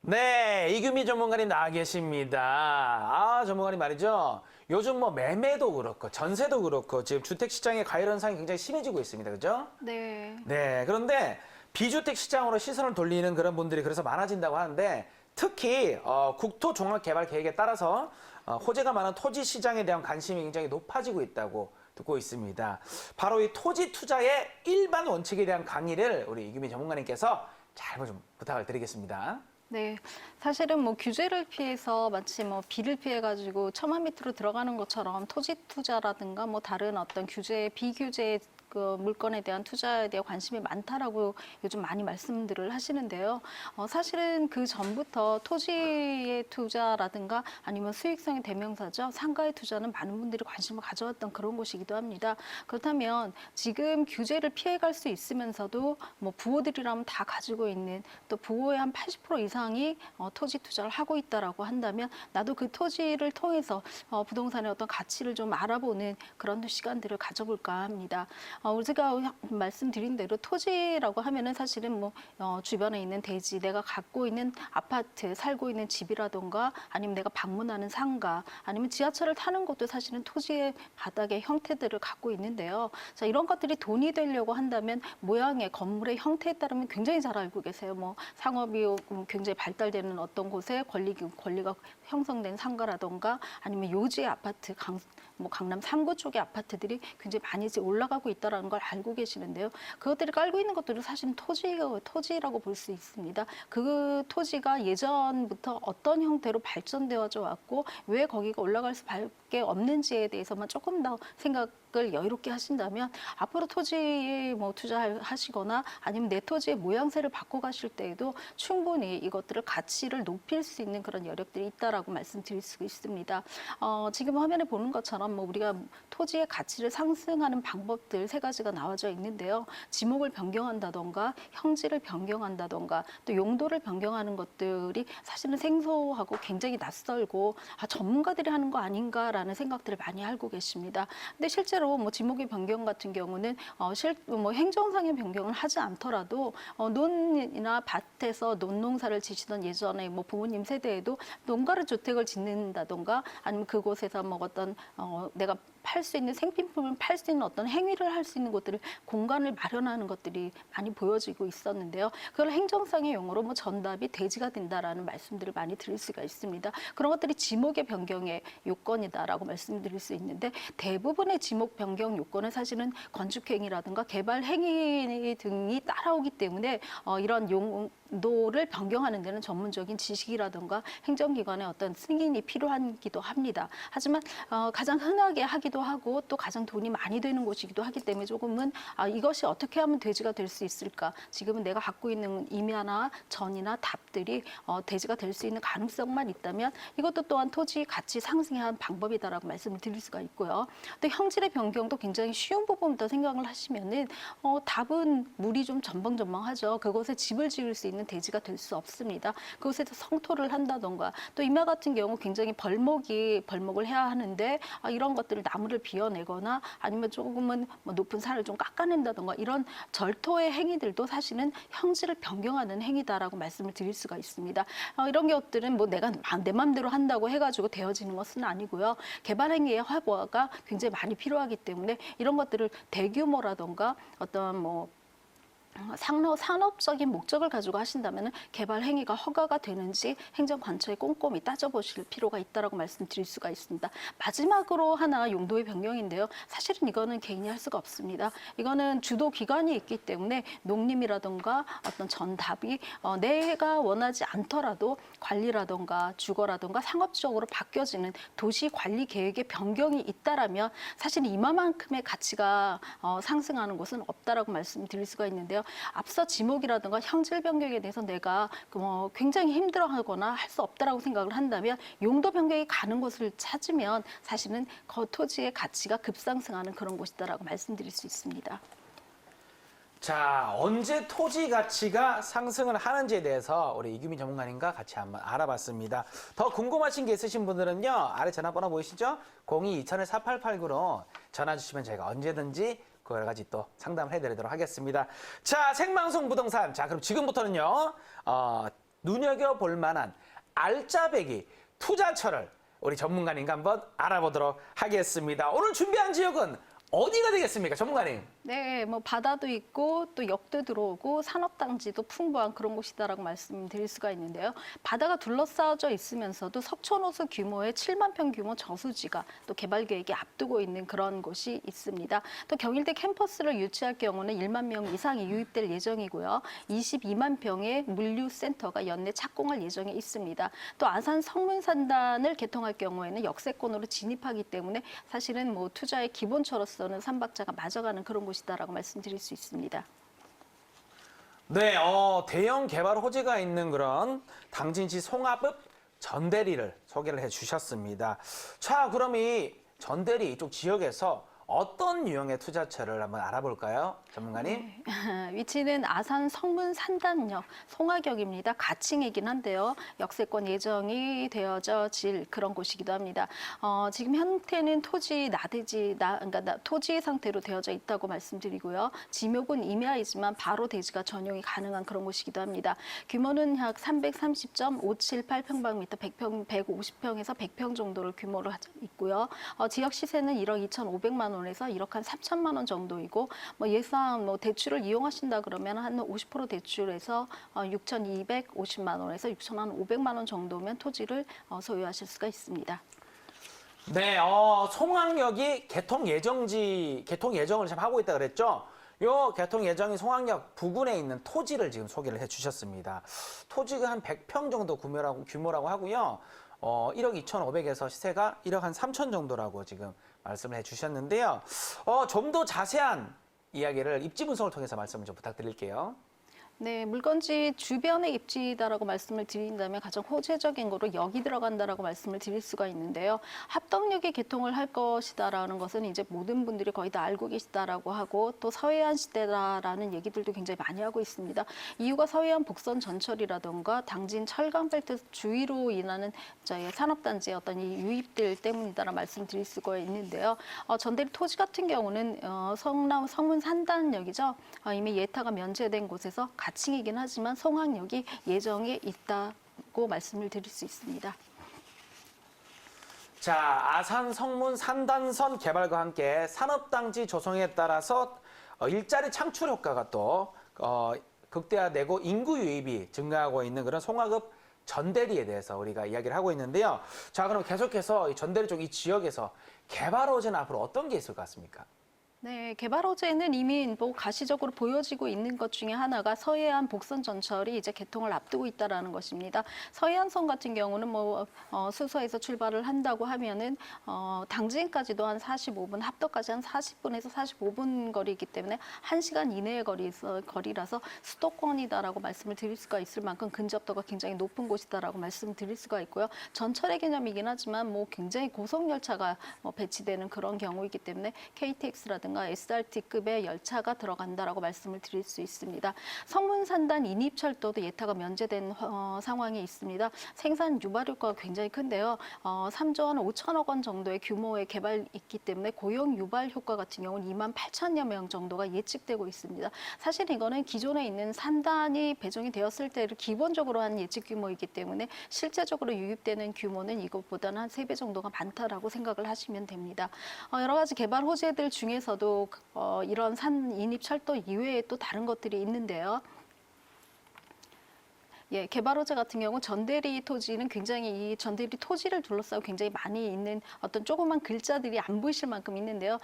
네, 이규미 전문가님 나와 계십니다. 전문가님 말이죠. 요즘 뭐 매매도 그렇고 전세도 그렇고 지금 주택 시장의 과열 현상이 굉장히 심해지고 있습니다. 그죠? 네. 네, 그런데 비주택 시장으로 시선을 돌리는 그런 분들이 그래서 많아진다고 하는데 특히 국토종합개발계획에 따라서 호재가 많은 토지 시장에 대한 관심이 굉장히 높아지고 있다고 듣고 있습니다. 바로 이 토지 투자의 일반 원칙에 대한 강의를 우리 이규미 전문가님께서 잘 좀 부탁을 드리겠습니다. 네. 사실은 뭐 규제를 피해서 마치 뭐 비를 피해가지고 처마 밑으로 들어가는 것처럼 토지 투자라든가 뭐 다른 어떤 규제, 비규제 그 물건에 대한 투자에 대한 관심이 많다라고 요즘 많이 말씀들을 하시는데요. 사실은 그 전부터 토지의 투자라든가 아니면 수익성의 대명사죠. 상가의 투자는 많은 분들이 관심을 가져왔던 그런 곳이기도 합니다. 그렇다면 지금 규제를 피해갈 수 있으면서도 뭐 부호들이라면 다 가지고 있는 또 부호의 한 80% 이상이 토지 투자를 하고 있다라고 한다면 나도 그 토지를 통해서 부동산의 어떤 가치를 좀 알아보는 그런 시간들을 가져볼까 합니다. 제가 말씀드린 대로 토지라고 하면은 사실은 뭐 주변에 있는 대지, 내가 갖고 있는 아파트, 살고 있는 집이라던가 아니면 내가 방문하는 상가, 아니면 지하철을 타는 것도 사실은 토지의 바닥의 형태들을 갖고 있는데요. 자, 이런 것들이 돈이 되려고 한다면 모양의 건물의 형태에 따르면 굉장히 잘 알고 계세요. 뭐 상업이 굉장히 발달되는 어떤 곳에 권리가 형성된 상가라던가 아니면 요지의 아파트, 강남 3구 쪽의 아파트들이 굉장히 많이 이제 올라가고 있다는 걸 알고 계시는데요. 그것들이 깔고 있는 것들은 사실 토지라고 볼 수 있습니다. 그 토지가 예전부터 어떤 형태로 발전되어져 왔고 왜 거기가 올라갈 수밖에 없는지에 대해서만 조금 더 생각을 여유롭게 하신다면 앞으로 토지에 뭐 투자하시거나 아니면 내 토지의 모양새를 바꿔가실 때에도 충분히 이것들을 가치를 높일 수 있는 그런 여력들이 있다라고 말씀드릴 수 있습니다. 지금 화면에 보는 것처럼 뭐 우리가 토지의 가치를 상승하는 방법들 3가지가 나와져 있는데요. 지목을 변경한다던가 형질을 변경한다던가 또 용도를 변경하는 것들이 사실은 생소하고 굉장히 낯설고 전문가들이 하는 거 아닌가라는 생각들을 많이 알고 계십니다. 근데 실제로 뭐 지목의 변경 같은 경우는 뭐 행정상의 변경을 하지 않더라도 논이나 밭에서 논농사를 지시던 예전에 뭐 부모님 세대에도 농가를 주택을 짓는다던가 아니면 그곳에서 뭐 어떤 내가 팔 수 있는 생필품을 팔 수 있는 어떤 행위를 할 수 있는 곳들을 공간을 마련하는 것들이 많이 보여지고 있었는데요. 그걸 행정상의 용어로 뭐 전답이 대지가 된다라는 말씀들을 많이 드릴 수가 있습니다. 그런 것들이 지목의 변경의 요건이다라고 말씀드릴 수 있는데 대부분의 지목 변경 요건은 사실은 건축행위라든가 개발행위 등이 따라오기 때문에 이런 용도를 변경하는 데는 전문적인 지식이라든가 행정기관의 어떤 승인이 필요하기도 합니다. 하지만 가장 흔하게 하기도 하고 또 가장 돈이 많이 되는 곳이기도 하기 때문에 조금은 이것이 어떻게 하면 돼지가 될 수 있을까? 지금은 내가 갖고 있는 임야나 전이나 답들이 돼지가 될 수 있는 가능성만 있다면 이것도 또한 토지 가치 상승의 한 방법이다라고 말씀을 드릴 수가 있고요. 또 형질의 변경도 굉장히 쉬운 부분부터 생각을 하시면은 답은 물이 좀 전벙전벙하죠. 그곳에 집을 지을 수 있는 돼지가 될 수 없습니다. 그곳에서 성토를 한다던가 또 임야 같은 경우 굉장히 벌목을 해야 하는데 이런 것들을 나무를 비워내거나 아니면 조금은 뭐 높은 산을 좀 깎아낸다던가 이런 절토의 행위들도 사실은 형질을 변경하는 행위다라고 말씀을 드릴 수가 있습니다. 이런 것들은 뭐 내가 내 맘대로 한다고 해가지고 되어지는 것은 아니고요. 개발 행위의 허가가 굉장히 많이 필요하기 때문에 이런 것들을 대규모라던가 어떤 뭐 산업적인 목적을 가지고 하신다면 개발 행위가 허가가 되는지 행정관처에 꼼꼼히 따져보실 필요가 있다고 말씀드릴 수가 있습니다. 마지막으로 하나 용도의 변경인데요. 사실은 이거는 개인이 할 수가 없습니다. 이거는 주도 기관이 있기 때문에 농림이라든가 어떤 전답이 내가 원하지 않더라도 관리라든가 주거라든가 상업적으로 바뀌어지는 도시 관리 계획의 변경이 있다라면 사실 이만큼의 가치가 상승하는 곳은 없다라고 말씀드릴 수가 있는데요. 앞서 지목이라든가 형질 변경에 대해서 내가 굉장히 힘들어하거나 할 수 없다라고 생각을 한다면 용도 변경이 가는 곳을 찾으면 사실은 그 토지의 가치가 급상승하는 그런 곳이다라고 말씀드릴 수 있습니다. 자, 언제 토지 가치가 상승을 하는지에 대해서 우리 이규민 전문가님과 같이 한번 알아봤습니다. 더 궁금하신 게 있으신 분들은요, 아래 전화번호 보이시죠? 02-2000-4889로 전화 주시면 저희가 언제든지 그 여러 가지 또 상담을 해드리도록 하겠습니다. 자, 생방송 부동산. 자, 그럼 지금부터는요, 눈여겨볼 만한 알짜배기 투자처를 우리 전문가님과 한번 알아보도록 하겠습니다. 오늘 준비한 지역은 어디가 되겠습니까, 전문가님? 네, 뭐 바다도 있고 또 역도 들어오고 산업단지도 풍부한 그런 곳이다라고 말씀드릴 수가 있는데요. 바다가 둘러싸여져 있으면서도 석촌호수 규모의 7만 평 규모 저수지가 또 개발 계획이 앞두고 있는 그런 곳이 있습니다. 또 경일대 캠퍼스를 유치할 경우는 1만 명 이상이 유입될 예정이고요. 22만 평의 물류센터가 연내 착공할 예정에 있습니다. 또 아산 성문산단을 개통할 경우에는 역세권으로 진입하기 때문에 사실은 뭐 투자의 기본처로서는 삼박자가 맞아가는 그런 곳이다라고 말씀드릴 수 있습니다. 네, 대형 개발 호재가 있는 그런 당진시 송화읍 전대리를 소개를 해주셨습니다. 자, 그럼 이 전대리 이쪽 지역에서 어떤 유형의 투자처를 한번 알아볼까요, 전문가님? 위치는 아산 성문 산단역 송화역입니다. 가칭이긴 한데요. 역세권 예정이 되어질 그런 곳이기도 합니다. 지금 형태는 토지 그러니까 토지 상태로 되어져 있다고 말씀드리고요. 지목은 임야이지만 바로 대지가 전용이 가능한 그런 곳이기도 합니다. 규모는 약 330.578평방미터 150평에서 100평 정도를 규모로 있고요. 지역 시세는 1억 2,500만 원에서 1억 한 3천만 원 정도이고 뭐 예상 대출을 이용하신다 그러면 한 50% 대출에서 6,250만 원에서 6,500만 원 정도면 토지를 소유하실 수가 있습니다. 네, 송악역이 개통 예정을 지금 하고 있다 그랬죠? 요 개통 예정인 송악역 부근에 있는 토지를 지금 소개를 해주셨습니다. 토지가 한 100평 정도 규모라고 하고요. 1억 2,500에서 시세가 1억 한 3천 정도라고 지금 말씀을 해주셨는데요. 좀 더 자세한 이야기를 입지 분석을 통해서 말씀을 좀 부탁드릴게요. 네, 물건지 주변의 입지다라고 말씀을 드린다면 가장 호재적인 거로 역이 들어간다라고 말씀을 드릴 수가 있는데요. 합덕역이 개통을 할 것이다라는 것은 이제 모든 분들이 거의 다 알고 계시다라고 하고 또 서해안 시대다라는 얘기들도 굉장히 많이 하고 있습니다. 이유가 서해안 복선 전철이라던가 당진 철강벨트 주위로 인하는 저희 산업단지의 어떤 이 유입들 때문이다라고 말씀드릴 수가 있는데요. 전대리 토지 같은 경우는 성문 산단역이죠. 이미 예타가 면제된 곳에서 가칭이긴 하지만 송악역이 예정에 있다고 말씀을 드릴 수 있습니다. 자, 아산 성문 산단선 개발과 함께 산업단지 조성에 따라서 일자리 창출 효과가 또 극대화되고 인구 유입이 증가하고 있는 그런 송화읍 전대리에 대해서 우리가 이야기를 하고 있는데요. 자, 그럼 계속해서 이 전대리 쪽 이 지역에서 개발 호재는 앞으로 어떤 게 있을 것 같습니까? 네, 개발 호재는 이미 뭐 가시적으로 보여지고 있는 것 중에 하나가 서해안 복선 전철이 이제 개통을 앞두고 있다라는 것입니다. 서해안선 같은 경우는 뭐 수서에서 출발을 한다고 하면은 당진까지도 한 45분, 합덕까지 한 40분에서 45분 거리이기 때문에 1시간 이내의 거리라서 수도권이다라고 말씀을 드릴 수가 있을 만큼 근접도가 굉장히 높은 곳이다라고 말씀을 드릴 수가 있고요. 전철의 개념이긴 하지만 뭐 굉장히 고속 열차가 배치되는 그런 경우이기 때문에 KTX라든가 SRT급의 열차가 들어간다라고 말씀을 드릴 수 있습니다. 성문산단 인입철도도 예타가 면제된 상황이 있습니다. 생산 유발 효과가 굉장히 큰데요. 3조 한 5천억 원 정도의 규모의 개발이 있기 때문에 고용 유발 효과 같은 경우는 2만 8천여 명 정도가 예측되고 있습니다. 사실 이거는 기존에 있는 산단이 배정이 되었을 때를 기본적으로 한 예측 규모이기 때문에 실제적으로 유입되는 규모는 이것보다는 한 3배 정도가 많다라고 생각을 하시면 됩니다. 여러 가지 개발 호재들 중에서도 이런 산 인입 철도 이외에 또 다른 것들이 있는데요. 예, 개발 호재 같은 경우 전대리 토지는 굉장히 이 전대리 토지를 둘러싸고 굉장히 많이 있는 어떤 조그만 글자들이 안 보이실 만큼 있는데요.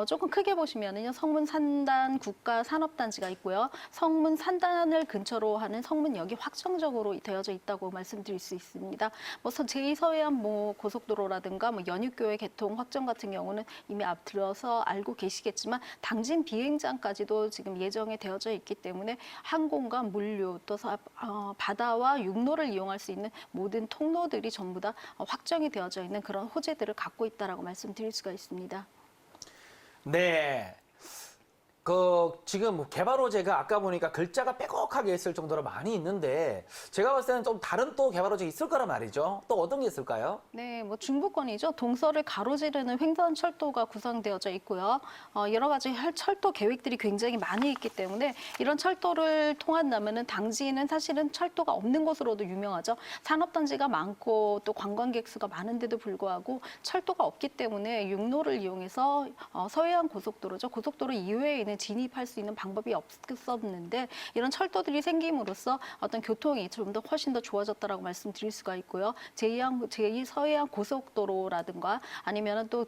조금 크게 보시면은요. 성문산단 국가산업단지가 있고요. 성문산단을 근처로 하는 성문역이 확정적으로 되어져 있다고 말씀드릴 수 있습니다. 뭐 제2서해안 뭐 고속도로라든가 뭐 연육교회 개통 확정 같은 경우는 이미 앞들어서 알고 계시겠지만 당진 비행장까지도 지금 예정에 되어져 있기 때문에 항공과 물류 또 바다와 육로를 이용할 수 있는 모든 통로들이 전부 다 확정이 되어져 있는 그런 호재들을 갖고 있다라고 말씀드릴 수가 있습니다. 네. 지금 뭐 개발호재가 아까 보니까 글자가 빼곡하게 있을 정도로 많이 있는데 제가 봤을 때는 좀 다른 또 개발호재 있을 거란 말이죠. 또 어떤 게 있을까요? 네, 뭐 중부권이죠. 동서를 가로지르는 횡단철도가 구상되어져 있고요. 여러 가지 철도 계획들이 굉장히 많이 있기 때문에 이런 철도를 통한다면은 당지는 사실은 철도가 없는 곳으로도 유명하죠. 산업단지가 많고 또 관광객 수가 많은데도 불구하고 철도가 없기 때문에 육로를 이용해서 서해안 고속도로죠. 고속도로 이외에 있는 진입할 수 있는 방법이 없었는데 이런 철도들이 생김으로써 어떤 교통이 좀 더 훨씬 더 좋아졌다라고 말씀드릴 수가 있고요. 제2 서해안 고속도로라든가 아니면 또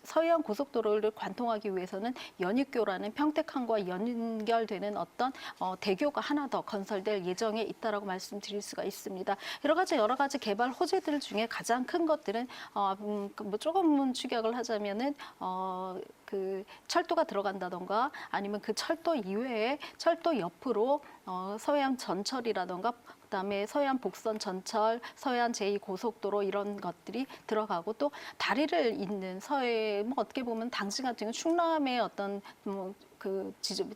서해안 고속도로를 관통하기 위해서는 연익교라는 평택항과 연결되는 어떤 대교가 하나 더 건설될 예정에 있다라고 말씀드릴 수가 있습니다. 여러 가지 개발 호재들 중에 가장 큰 것들은 뭐 조금 축약을 하자면은 그 철도가 들어간다던가 아니면 그 철도 이외에 철도 옆으로 서해안 전철이라던가 그다음에 서해안 복선 전철, 서해안 제2고속도로 이런 것들이 들어가고 또 다리를 잇는 서해 뭐 어떻게 보면 당시 같은 경우 충남의 어떤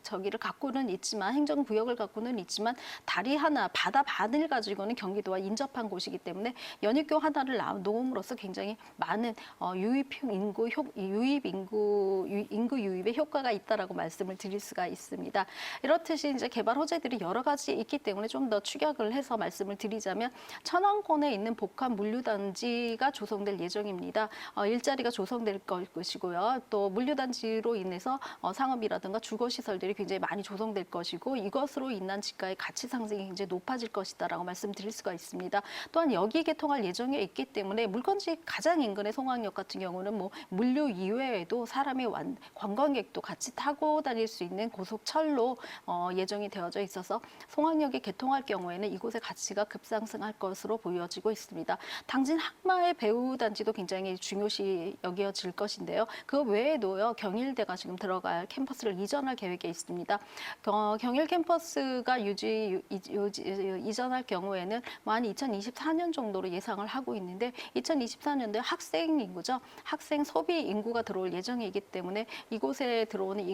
저기를 갖고는 있지만 행정구역을 갖고는 있지만 다리 하나 바다 반을 가지고는 경기도와 인접한 곳이기 때문에 연익교 하나를 놓음으로써 굉장히 많은 인구 유입에 효과가 있다라고 말씀을 드릴 수가 있습니다. 이렇듯이 이제 개발 호재들이 여러 가지 있기 때문에 좀 더 축약을 해서 말씀을 드리자면 천왕권에 있는 복합 물류단지가 조성될 예정입니다. 일자리가 조성될 것이고요. 또 물류단지로 인해서 상업이라든가 주거시설들이 굉장히 많이 조성될 것이고 이것으로 인한 집가의 가치 상승이 굉장히 높아질 것이다라고 말씀드릴 수가 있습니다. 또한 여기 개통할 예정에 있기 때문에 물건지 가장 인근의 송악역 같은 경우는 뭐 물류 이외에도 사람의 관광객도 같이 타고 다닐 수 있는 고속철로 예정이 되어져 있어서 송악역이 개통할 경우에는 이곳의 가치가 급상승할 것으로 보여지고 있습니다. 당진 항마의 배후단지도 굉장히 중요시 여겨질 것인데요. 그 외에도요 경일대가 지금 들어갈 캠퍼스를 이전할 계획에 있습니다. 경일 캠퍼스가 이전할 경우에는 한 2024년 정도로 예상을 하고 있는데 2024년도에 학생 인구죠. 학생 소비 인구가 들어올 예정이기 때문에 이곳에 들어오는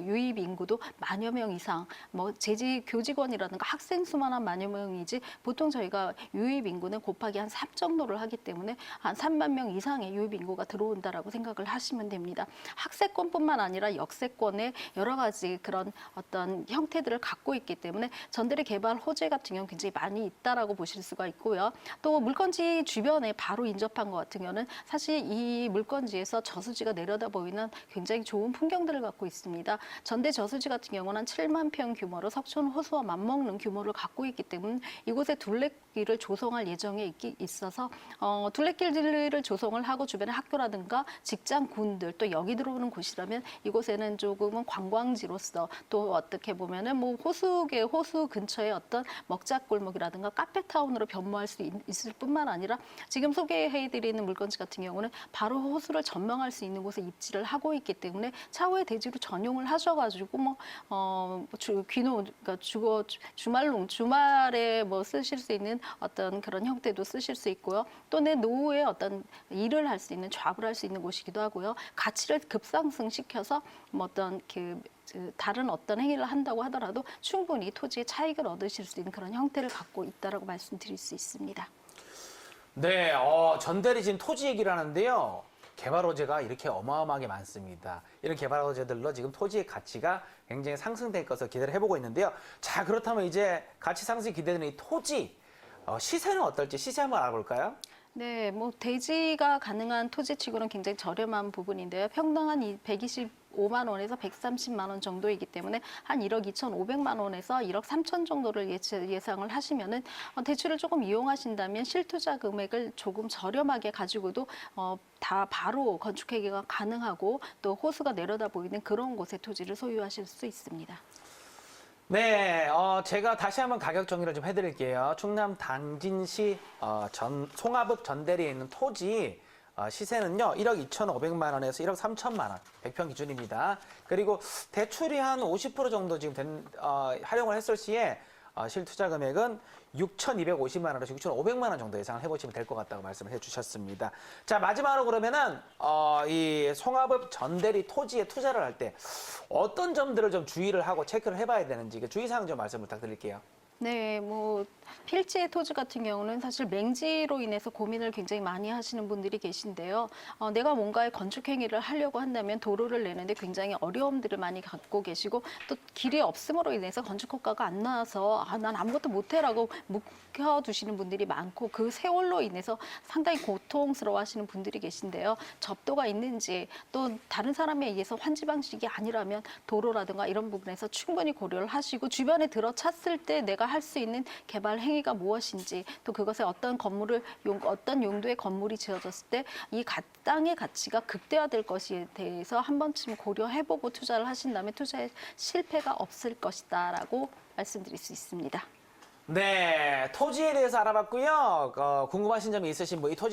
유입 인구도 만여 명 이상, 뭐 재직 교직원이라든가 학생 수만 한 만여 명이지 보통 저희가 유입 인구는 곱하기 한 3 정도를 하기 때문에 한 3만 명 이상의 유입 인구가 들어온다라고 생각을 하시면 됩니다. 학세권뿐만 아니라 역세권의 여러 가지 그런 어떤 형태들을 갖고 있기 때문에 전대리 개발 호재 같은 경우는 굉장히 많이 있다라고 보실 수가 있고요. 또 물건지 주변에 바로 인접한 것 같은 경우는 사실 이 물건지에서 저수지가 내려다 보이는 굉장히 좋은 풍경들을 갖고 있습니다. 전대 저수지 같은 경우는 한 7만 평 규모로 석촌 호수와 맞먹는 규모를 갖고 있기 때문에 이곳에 둘레길을 조성할 예정에 있어서 둘레길을 조성을 하고 주변에 학교라든가 직장군들 또 여기 들어오는 곳이라면 이곳에는 조금은 관광지로서 또 어떻게 보면은 뭐 호수 근처에 어떤 먹자골목이라든가 카페타운으로 변모할 수 있을 뿐만 아니라 지금 소개해드리는 물건지 같은 경우는 바로 호수를 전망할 수 있는 곳에 입지를 하고 있기 때문에 차후에 대지로 전용을 하셔가지고 그러니까 주말에 뭐 쓰실 수 있는 어떤 그런 형태도 쓰실 수 있고요. 또 내 노후에 어떤 일을 할 수 있는 좌불 할 수 있는 곳이기도 하고요. 가치를 급상승시켜서 뭐 어떤 다른 어떤 행위를 한다고 하더라도 충분히 토지의 차익을 얻으실 수 있는 그런 형태를 갖고 있다라고 말씀드릴 수 있습니다. 네, 전대리 지금 토지 얘기를 하는데요. 개발 호재가 이렇게 어마어마하게 많습니다. 이런 개발 호재들로 지금 토지의 가치가 굉장히 상승될 것을 기대를 해보고 있는데요. 자, 그렇다면 이제 가치 상승이 기대되는 이 토지, 시세는 어떨지 시세 한번 알아볼까요? 네, 뭐 대지가 가능한 토지치고는 굉장히 저렴한 부분인데요. 평당 한 125만 원에서 130만 원 정도이기 때문에 한 1억 2,500만 원에서 1억 3천 정도를 예상을 하시면은 대출을 조금 이용하신다면 실투자 금액을 조금 저렴하게 가지고도 다 바로 건축하기가 가능하고 또 호수가 내려다 보이는 그런 곳의 토지를 소유하실 수 있습니다. 네, 제가 다시 한번 가격 정리를 좀 해드릴게요. 충남 당진시 송화읍 전대리에 있는 토지 시세는요 1억 2,500만 원에서 1억 3천만 원 100평 기준입니다. 그리고 대출이 한 50% 정도 지금 활용을 했을 시에 실투자 금액은 6,250만 원에서 6,500만 원 정도 예상을 해보시면 될 것 같다고 말씀을 해주셨습니다. 자, 마지막으로 그러면은 이 송화읍 전대리 토지에 투자를 할 때 어떤 점들을 좀 주의를 하고 체크를 해봐야 되는지 주의사항 좀 말씀 부탁드릴게요. 네, 뭐 필지의 토지 같은 경우는 사실 맹지로 인해서 고민을 굉장히 많이 하시는 분들이 계신데요. 내가 뭔가의 건축 행위를 하려고 한다면 도로를 내는데 굉장히 어려움들을 많이 갖고 계시고 또 길이 없음으로 인해서 건축 효과가 안 나와서 난 아무것도 못해라고 묵혀두시는 분들이 많고 그 세월로 인해서 상당히 고통스러워하시는 분들이 계신데요. 접도가 있는지 또 다른 사람에 의해서 환지 방식이 아니라면 도로라든가 이런 부분에서 충분히 고려를 하시고 주변에 들어찼을 때 내가 할 수 있는 개발 행위가 무엇인지 또 그것에 어떤 건물을 어떤 용도의 건물이 지어졌을 때 이 땅의 가치가 극대화될 것에 대해서 한 번쯤 고려해보고 투자를 하신다면 투자에 실패가 없을 것이다라고 말씀드릴 수 있습니다. 네, 토지에 대해서 알아봤고요. 궁금하신 점이 있으신 분, 이 토지